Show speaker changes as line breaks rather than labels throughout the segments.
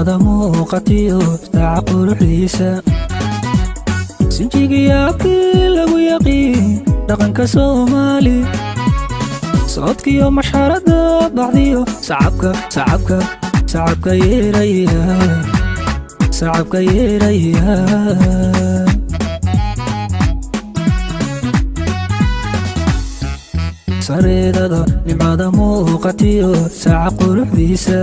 nimcada muuqatiyo daaca quruxdiisa sinjigiyaabkii lagu yaqiin dhaqanka Soomaali socodkiyo mashxarada bacdiyo sacabka yeeraya sareedada nimcada muuqatiyo daaca quruxdiisa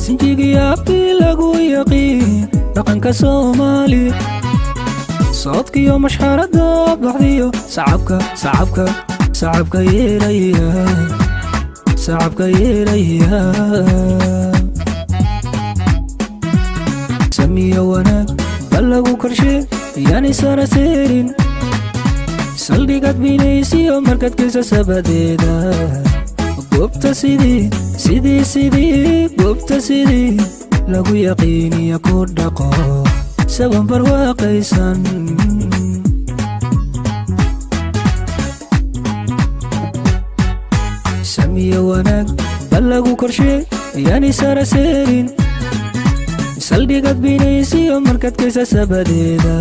sinjigiyaabkii lagu yaqiin dhaqanka Soomaali socodkiyo mashxarada bacdiyo sacabka yeeraya samiyo wanaag bal lagu korshe yaani sara seerin saldhigad binaysiyo markadkiisa sabadeeda goobta sidii lagu yaqiiniya ku dhaqo saban barwaaqaysan samiyo wanaag bal lagu korshe yaani sara seerin saldhigad binaysiyo markadkiisa sabadeeda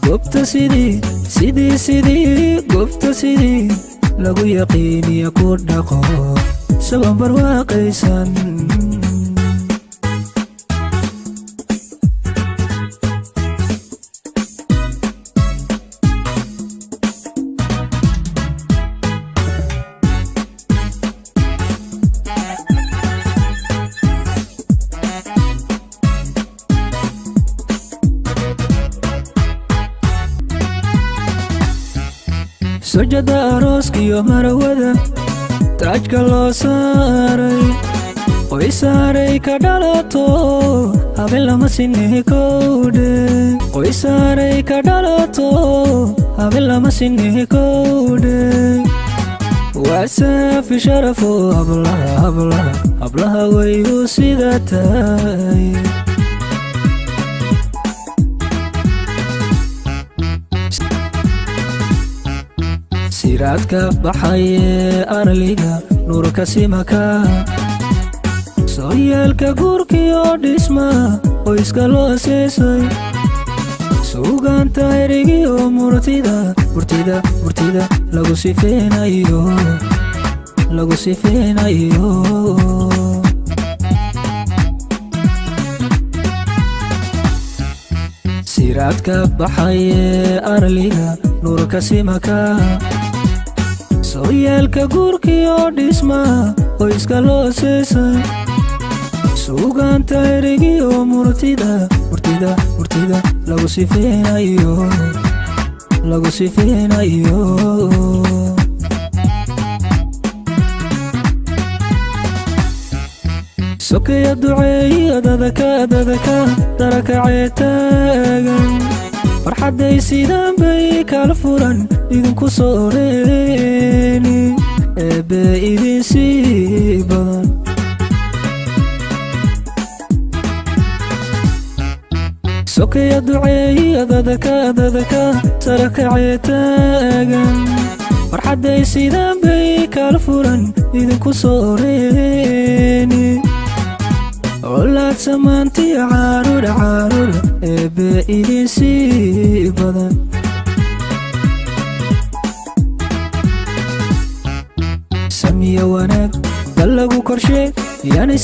goobta sidii lagu yaqiiniya ku dhaqo saban barwaaqaysan sojada arooskiyo marawada taajka loo saaray qoy saaray ka dhalato habeen lama sinni kowdhe qoy saaray ka dhalato habeen lama sinni kowdhe waa saafi sharafo hablaha way u sida tahay siraadka baxaye arliga nuurka simaka sooyaalka guurkiyo dhisma qoyska loo seesay suugaanta erigiyo murtida lagu sifeenayo siraadka baxaye arliga nuurka simaka sooyaalka guurkiyo dhisma qoyska loo seesay suugaanta erigiyo murtida lagu sifeenayo sokeya duceeyo dadaka darakacee taagan farxadday sidaan bay kala furan idinku sooreeni eebbe idin sii badan sokeya duceeyo dadaka darakacee taagan farxadday sidaan bay kala furan idinku sooreeni olaad samaantiyo caarudha eebbe idin sii badan samiyo wanaag bal lagu korshe yaani